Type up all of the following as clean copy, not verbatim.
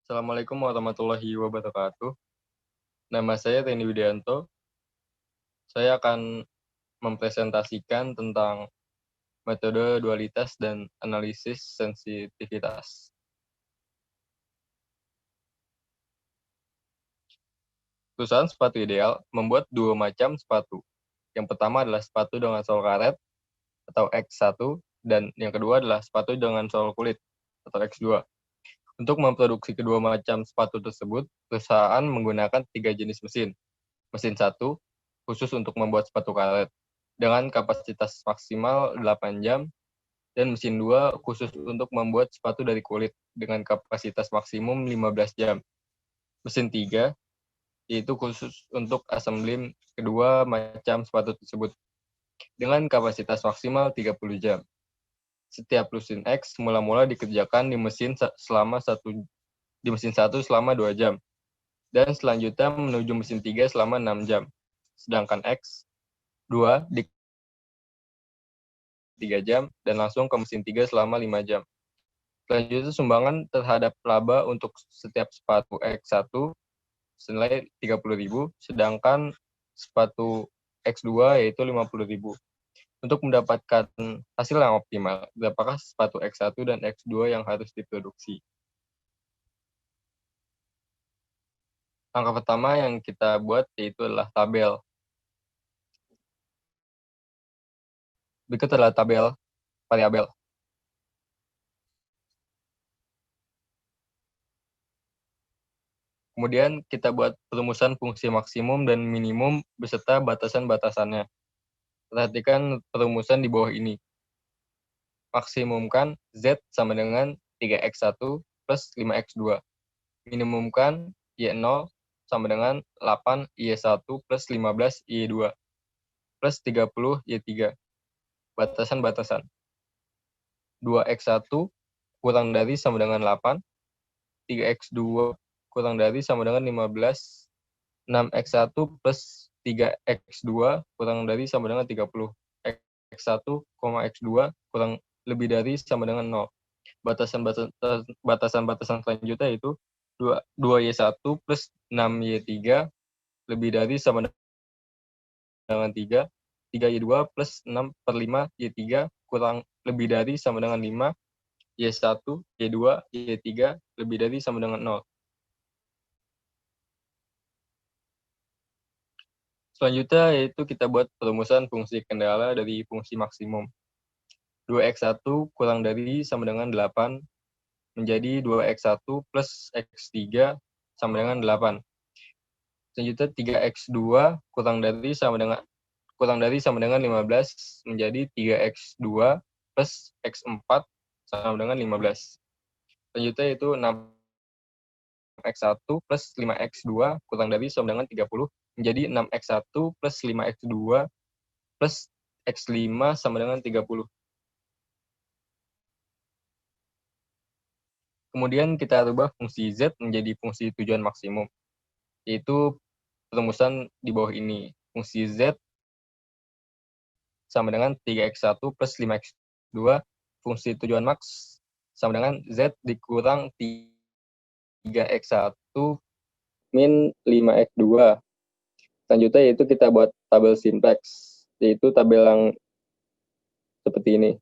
Assalamualaikum warahmatullahi wabarakatuh. Nama saya Reni Widianto. Saya akan mempresentasikan tentang metode dualitas dan analisis sensitivitas. Perusahaan sepatu ideal membuat dua macam sepatu. Yang pertama adalah sepatu dengan sol karet atau X1, dan yang kedua adalah sepatu dengan sol kulit atau X2. Untuk memproduksi kedua macam sepatu tersebut, perusahaan menggunakan 3 jenis mesin. Mesin 1 khusus untuk membuat sepatu karet dengan kapasitas maksimal 8 jam, dan mesin 2 khusus untuk membuat sepatu dari kulit dengan kapasitas maksimum 15 jam. Mesin 3 yaitu khusus untuk assembly kedua macam sepatu tersebut dengan kapasitas maksimal 30 jam. Setiap mesin X mula-mula dikerjakan di mesin 1 selama 2 jam, dan selanjutnya menuju mesin 3 selama 6 jam. Sedangkan X2 di 3 jam dan langsung ke mesin 3 selama 5 jam. Selanjutnya sumbangan terhadap laba untuk setiap sepatu X1 senilai 30.000, sedangkan sepatu X2 yaitu 50.000. Untuk mendapatkan hasil yang optimal, berapakah sepatu X1 dan X2 yang harus diproduksi? Langkah pertama yang kita buat yaitu adalah tabel. Berikut adalah tabel variabel. Kemudian kita buat perumusan fungsi maksimum dan minimum beserta batasan-batasannya. Perhatikan perumusan di bawah ini. Maksimumkan Z sama dengan 3X1 plus 5X2. Minimumkan Y0 sama dengan 8Y1 plus 15Y2 plus 30Y3. Batasan-batasan. 2X1 kurang dari sama dengan 8. 3X2 kurang dari sama dengan 15. 6X1 plus 3X2 kurang dari sama dengan 30. X1, X2 kurang lebih dari sama dengan 0. Batasan-batasan selanjutnya yaitu 2Y1 plus 6Y3 lebih dari sama dengan 3. 3Y2 plus 6 per 5 Y3 kurang lebih dari sama dengan 5. Y1, Y2, Y3 lebih dari sama dengan 0. Selanjutnya yaitu kita buat perumusan fungsi kendala dari fungsi maksimum. 2X1 kurang dari sama dengan 8 menjadi 2X1 plus X3 sama dengan 8. Selanjutnya 3X2 kurang dari sama dengan 15 menjadi 3X2 plus X4 sama dengan 15. Selanjutnya itu 6X1 plus 5X2 kurang dari sama dengan 30 menjadi 6X1 plus 5X2 plus X5 sama dengan 30. Kemudian kita rubah fungsi Z menjadi fungsi tujuan maksimum, yaitu perumusan di bawah ini. Fungsi Z sama dengan 3X1 plus 5X2, fungsi tujuan max sama dengan Z dikurang 3X1 min 5X2. Selanjutnya yaitu kita buat tabel simplex, yaitu tabel yang seperti ini.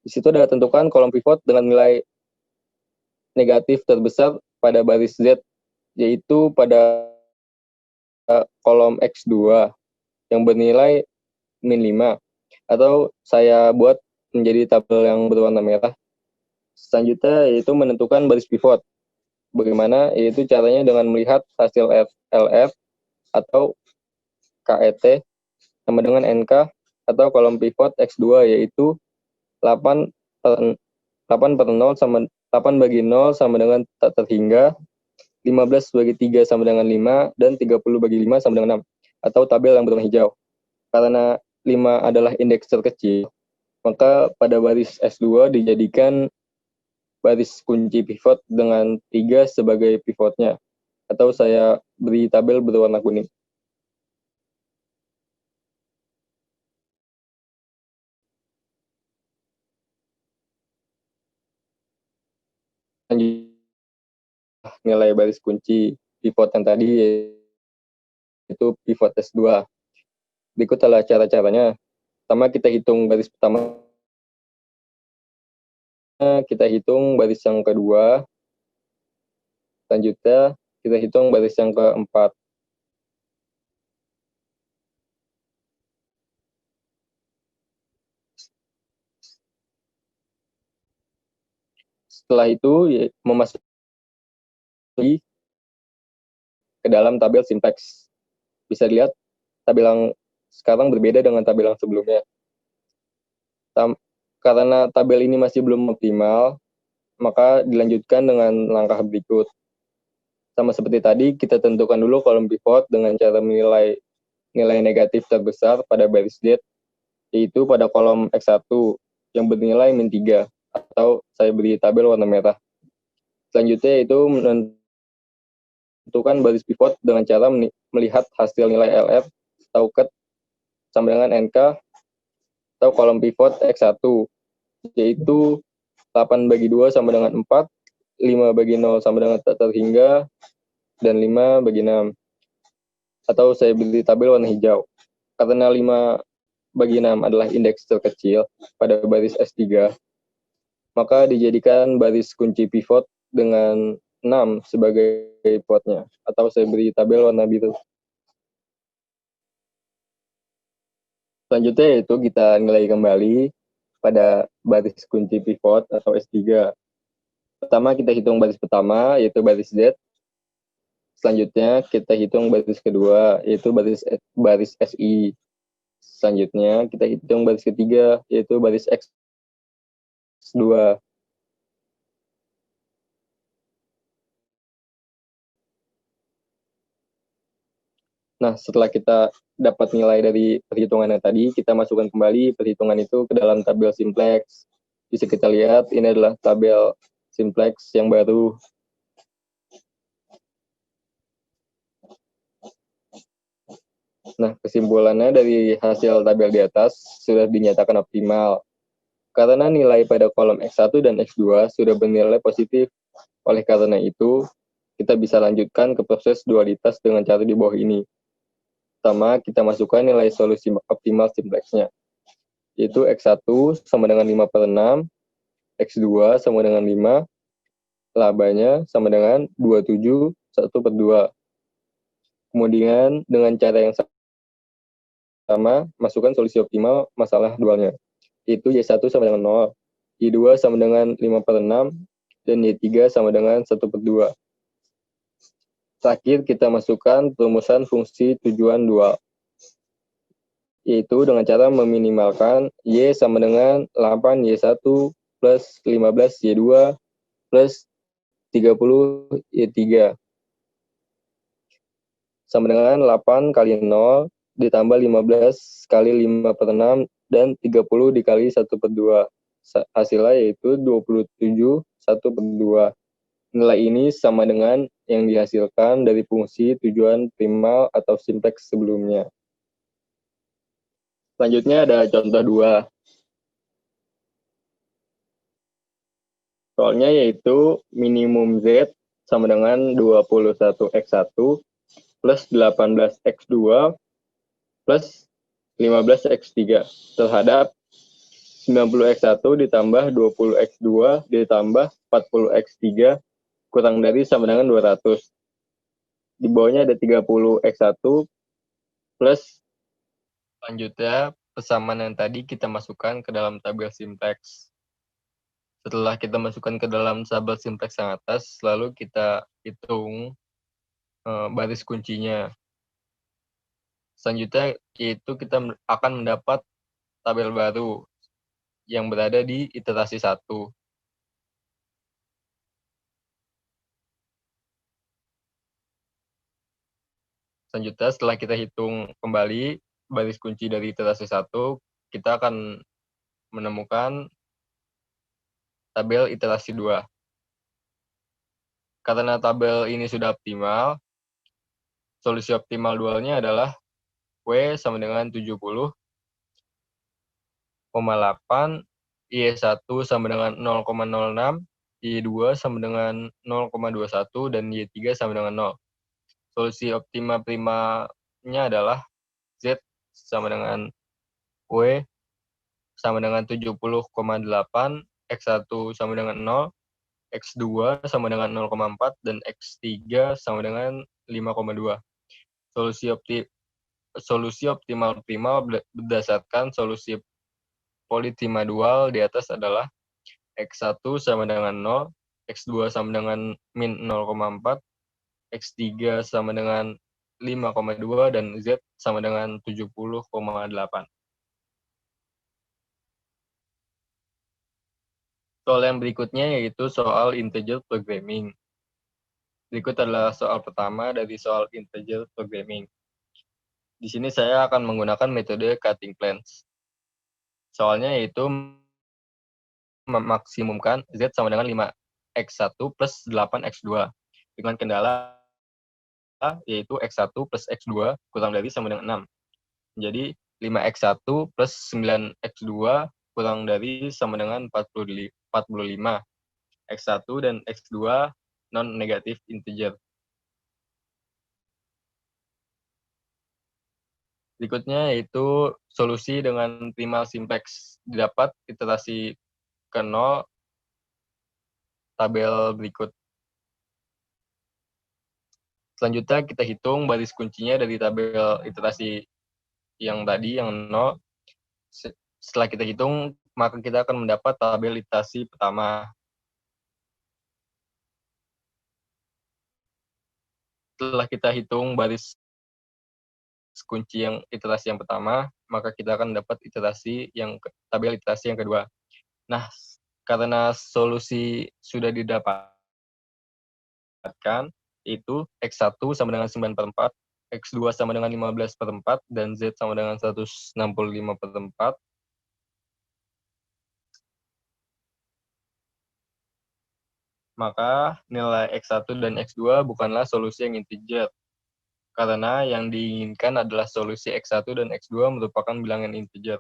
Di situ ada tentukan kolom pivot dengan nilai negatif terbesar pada baris Z, yaitu pada kolom X2 yang bernilai min 5, atau saya buat menjadi tabel yang berwarna merah. Selanjutnya yaitu menentukan baris pivot. Bagaimana? Yaitu caranya dengan melihat hasil LF atau KET sama dengan NK atau kolom pivot X2, yaitu 8 per 0 sama 8 bagi 0 sama dengan tak terhingga, 15 bagi 3 sama dengan 5, dan 30 bagi 5 sama dengan 6, atau tabel yang berwarna hijau. Karena 5 adalah indeks terkecil, maka pada baris S2 dijadikan baris kunci pivot dengan 3 sebagai pivotnya, atau saya beri tabel berwarna kuning. nilai baris kunci pivot yang tadi, yaitu pivot S2. Berikut adalah cara-caranya. Pertama, kita hitung baris pertama, kita hitung baris yang kedua, selanjutnya kita hitung baris yang keempat. Setelah itu, memasuki ke dalam tabel simplex. Bisa dilihat tabel yang sekarang berbeda dengan tabel yang sebelumnya. Karena tabel ini masih belum optimal, maka dilanjutkan dengan langkah berikut. Sama seperti tadi, kita tentukan dulu kolom pivot dengan cara menilai nilai negatif terbesar pada baris date, yaitu pada kolom X1 yang bernilai -3, atau saya beri tabel warna merah. Selanjutnya yaitu menentukan baris pivot dengan cara melihat hasil nilai LR atau cut sama dengan NK atau kolom pivot X1, yaitu 8/2 sama dengan 4, 5/0 sama dengan tak terhingga, dan 5/6. Atau saya beri tabel warna hijau. Karena 5/6 adalah indeks terkecil pada baris S3, maka dijadikan baris kunci pivot dengan 6 sebagai pivotnya. Atau saya beri tabel warna biru. Selanjutnya yaitu kita nilai kembali pada baris kunci pivot atau S3. Pertama kita hitung baris pertama, yaitu baris Z. Selanjutnya kita hitung baris kedua, yaitu baris SI. Selanjutnya kita hitung baris ketiga, yaitu baris X2. Nah, setelah kita dapat nilai dari perhitungan yang tadi, kita masukkan kembali perhitungan itu ke dalam tabel simplex. Bisa kita lihat, ini adalah tabel simplex yang baru. Nah, kesimpulannya dari hasil tabel di atas sudah dinyatakan optimal. Karena nilai pada kolom X1 dan X2 sudah bernilai positif. Oleh karena itu, kita bisa lanjutkan ke proses dualitas dengan cara di bawah ini. Pertama, kita masukkan nilai solusi optimal simplexnya, yaitu X1 sama dengan 5/6, X2 sama dengan 5, labanya sama dengan 27, 1/2. Kemudian, dengan cara yang sama, masukkan solusi optimal masalah dualnya, yaitu Y1 sama dengan 0, Y2 sama dengan 5/6, dan Y3 sama dengan 1/2. Terakhir, kita masukkan perumusan fungsi tujuan dual, yaitu dengan cara meminimalkan Y sama dengan 8Y1 plus 15Y2 plus 30Y3 sama dengan 8 kali 0 ditambah 15 kali 5/6 dan 30 dikali 1/2. Hasilnya yaitu 27 1/2. Nilai ini sama dengan yang dihasilkan dari fungsi tujuan primal atau simplex sebelumnya. Selanjutnya ada contoh 2. Soalnya yaitu minimum Z sama dengan 21X1 plus 18X2 plus 15X3 terhadap 90X1 ditambah 20X2 ditambah 40X3 kurang dari sama dengan 200. Di bawahnya ada 30X1 plus. Selanjutnya, persamaan yang tadi kita masukkan ke dalam tabel simplex. Setelah kita masukkan ke dalam tabel simplex yang atas, lalu kita hitung baris kuncinya. Selanjutnya, yaitu kita akan mendapat tabel baru yang berada di iterasi 1. Selanjutnya, setelah kita hitung kembali baris kunci dari iterasi 1, kita akan menemukan tabel iterasi 2. Karena tabel ini sudah optimal, solusi optimal dualnya adalah W sama dengan 70,8, Y1 sama dengan 0,06, Y2 sama dengan 0,21 dan Y3 sama dengan 0. Solusi optima primanya adalah Z sama dengan W sama dengan 70,8, X1 sama dengan 0, X2 sama dengan 0,4, dan X3 sama dengan 5,2. Solusi optimal primal berdasarkan solusi politima dual di atas adalah X1 sama dengan 0, X2 sama dengan min 0,4, X3 sama dengan 5,2, dan Z sama dengan 70,8. Soal yang berikutnya yaitu soal integer programming. Berikut adalah soal pertama dari soal integer programming. Di sini saya akan menggunakan metode cutting plans. Soalnya yaitu memaksimumkan Z sama dengan 5x1 plus 8x2 dengan kendala yaitu x1 plus x2 kurang dari sama dengan 6. Jadi 5x1 plus 9x2 kurang dari sama dengan 45. X1 dan X2 non-negatif integer. Berikutnya yaitu solusi dengan primal simplex. Didapat iterasi ke 0 tabel berikut. Selanjutnya kita hitung baris kuncinya dari tabel iterasi yang tadi, yang 0. Setelah kita hitung, maka kita akan mendapat tabel iterasi pertama. Setelah kita hitung baris kunci yang iterasi yang pertama, maka kita akan dapat tabel iterasi yang kedua. Nah, karena solusi sudah didapatkan, itu X1 sama dengan 9/4, X2 sama dengan 15/4, dan Z sama dengan 165/4, maka nilai X1 dan X2 bukanlah solusi yang integer, karena yang diinginkan adalah solusi X1 dan X2 merupakan bilangan integer.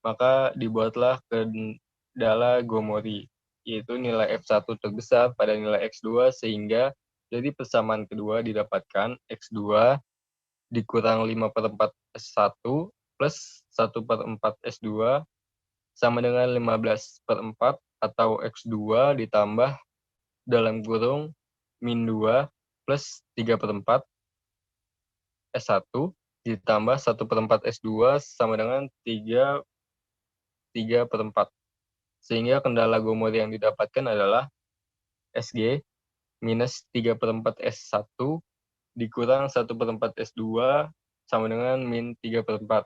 Maka dibuatlah kendala Gomori, yaitu nilai F1 terbesar pada nilai X2, sehingga dari persamaan kedua didapatkan X2 dikurang 5/4 S1 plus 1/4 S2 sama dengan 15/4, atau X2 ditambah dalam kurung min 2 plus 3/4 S1 ditambah 1/4 S2 sama dengan 3/4. Sehingga kendala Gomori yang didapatkan adalah SG minus 3/4 S1 dikurang 1/4 S2 sama dengan min 3/4.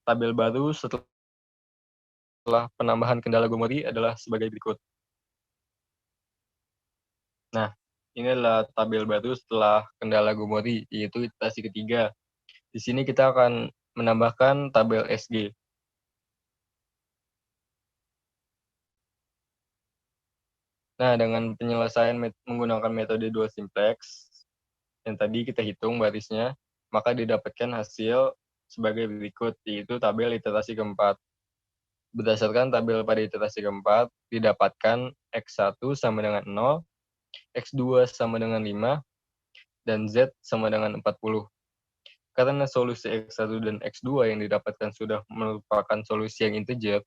Tabel baru setelah penambahan kendala Gomori adalah sebagai berikut. Nah, ini adalah tabel baru setelah kendala Gomori, yaitu iterasi ketiga. Di sini kita akan menambahkan tabel SG. Nah, dengan penyelesaian menggunakan metode dua simplex, yang tadi kita hitung barisnya, maka didapatkan hasil sebagai berikut, yaitu tabel iterasi keempat. Berdasarkan tabel pada iterasi keempat, didapatkan X1 sama dengan 0, X2 sama dengan 5, dan Z sama dengan 40. Karena solusi X1 dan X2 yang didapatkan sudah merupakan solusi yang integer,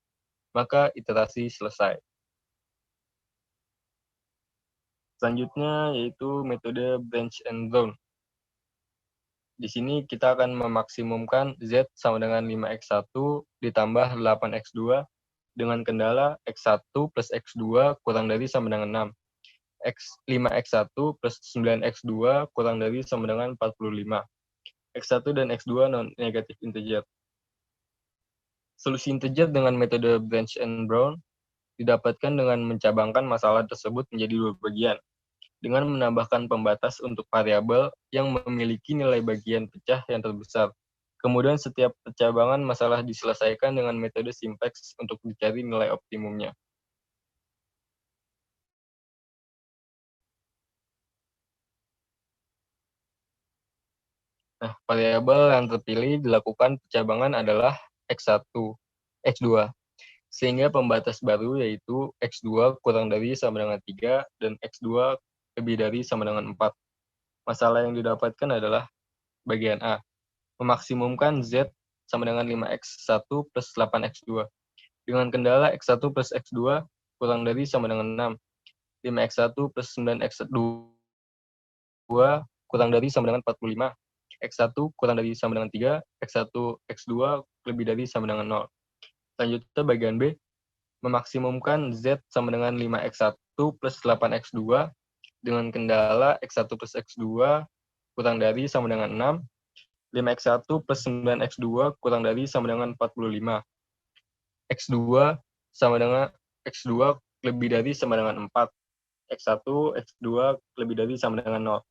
maka iterasi selesai. Selanjutnya yaitu metode branch and bound. Di sini kita akan memaksimumkan Z sama dengan 5x1 ditambah 8x2 dengan kendala x1 plus x2 kurang dari sama dengan 6. 5x1 plus 9x2 kurang dari sama dengan 45. X1 dan X2 non-negatif integer. Solusi integer dengan metode branch and bound didapatkan dengan mencabangkan masalah tersebut menjadi dua bagian, dengan menambahkan pembatas untuk variabel yang memiliki nilai bagian pecah yang terbesar. Kemudian setiap percabangan masalah diselesaikan dengan metode simplex untuk dicari nilai optimumnya. Nah, variabel yang terpilih dilakukan percabangan adalah X1, X2. Sehingga pembatas baru yaitu X2 kurang dari sama dengan 3 dan X2 lebih dari sama dengan 4. Masalah yang didapatkan adalah bagian A. Memaksimumkan Z sama dengan 5X1 plus 8X2. Dengan kendala X1 plus X2 kurang dari sama dengan 6. 5X1 plus 9X2 kurang dari sama dengan 45. X1 kurang dari sama dengan 3, X1, X2 lebih dari sama dengan 0. Selanjutnya bagian B, memaksimumkan Z sama dengan 5X1 plus 8X2 dengan kendala X1 plus X2 kurang dari sama dengan 6, 5X1 plus 9X2 kurang dari sama dengan 45. X2 sama dengan X2 lebih dari sama dengan 4. X1, X2 lebih dari sama dengan 0.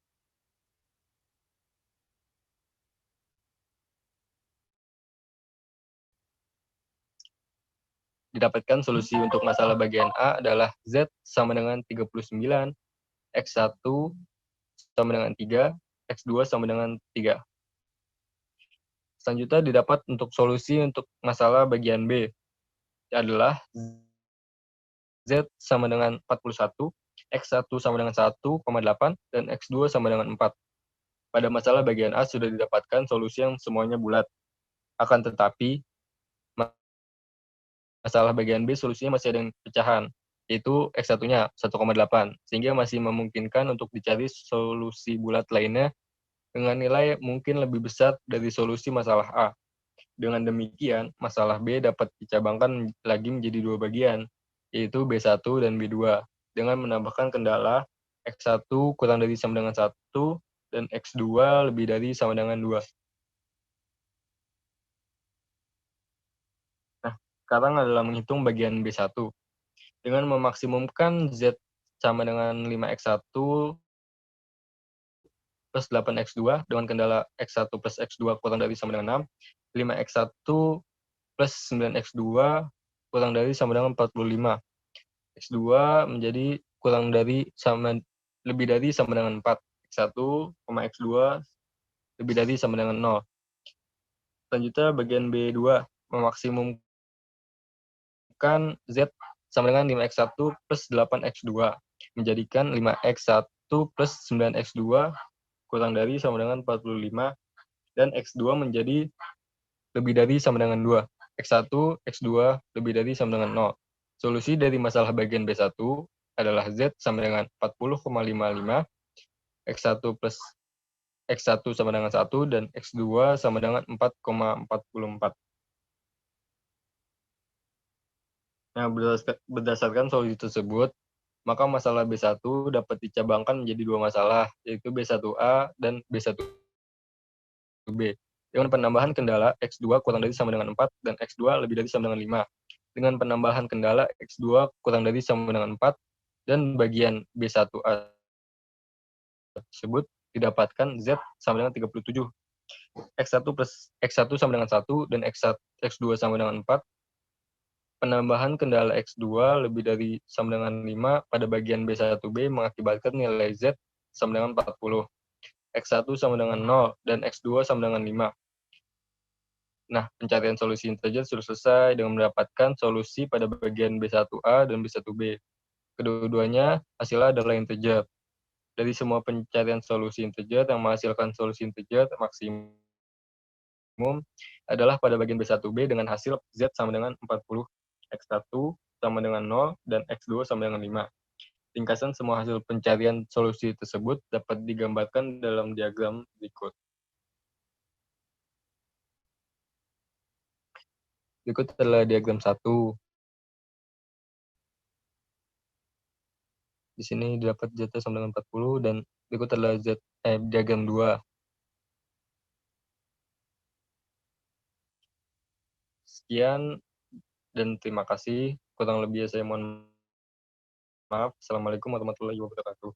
Didapatkan solusi untuk masalah bagian A adalah Z sama dengan 39, X1 sama dengan 3, X2 sama dengan 3. Selanjutnya didapat untuk solusi untuk masalah bagian B adalah Z sama dengan 41, X1 sama dengan 1,8, dan X2 sama dengan 4. Pada masalah bagian A sudah didapatkan solusi yang semuanya bulat. Akan tetapi, masalah bagian B solusinya masih ada yang pecahan, yaitu X1-nya 1,8, sehingga masih memungkinkan untuk dicari solusi bulat lainnya dengan nilai mungkin lebih besar dari solusi masalah A. Dengan demikian, masalah B dapat dicabangkan lagi menjadi dua bagian, yaitu B1 dan B2, dengan menambahkan kendala X1 kurang dari sama dengan 1 dan X2 lebih dari sama dengan 2. Nah, sekarang adalah menghitung bagian B1. Dengan memaksimumkan Z sama dengan 5X1 plus 8X2 dengan kendala X1 plus X2 kurang dari sama dengan 6, 5X1 plus 9X2 kurang dari sama dengan 45. X2 menjadi kurang dari sama lebih dari sama dengan 4. X1, X2 lebih dari sama dengan 0. Selanjutnya bagian B2 memaksimumkan Z sama dengan 5X1 plus 8X2 menjadikan 5X1 plus 9X2 kurang dari sama dengan 45 dan X2 menjadi lebih dari sama dengan 2. X1, X2 lebih dari sama dengan 0. Solusi dari masalah bagian B1 adalah Z sama dengan 40,55, X1 plus X1 sama dengan 1, dan X2 sama dengan 4,44. Nah, berdasarkan solusi tersebut, maka masalah B1 dapat dicabangkan menjadi dua masalah, yaitu B1A dan B1B. Dengan penambahan kendala X2 kurang dari sama dengan 4 dan X2 lebih dari sama dengan 5. Dengan penambahan kendala X2 kurang dari sama dengan 4 dan bagian B1A tersebut didapatkan Z sama dengan 37. X1 plus X1 sama dengan 1 dan X2 sama dengan 4. Penambahan kendala X2 lebih dari sama dengan 5 pada bagian B1B mengakibatkan nilai Z sama dengan 40. X1 sama dengan 0 dan X2 sama dengan 5. Nah, pencarian solusi integer sudah selesai dengan mendapatkan solusi pada bagian B1A dan B1B. Kedua-duanya hasilnya adalah integer. Dari semua pencarian solusi integer yang menghasilkan solusi integer maksimum adalah pada bagian B1B dengan hasil Z sama dengan 40, X1 sama dengan 0, dan X2 sama dengan 5. Ringkasan semua hasil pencarian solusi tersebut dapat digambarkan dalam diagram berikut. Berikut adalah diagram 1. Di sini dapat Z sama dengan 40, dan berikut adalah diagram 2. Sekian, dan terima kasih. Kurang lebih saya mohon maaf. Assalamualaikum warahmatullahi wabarakatuh.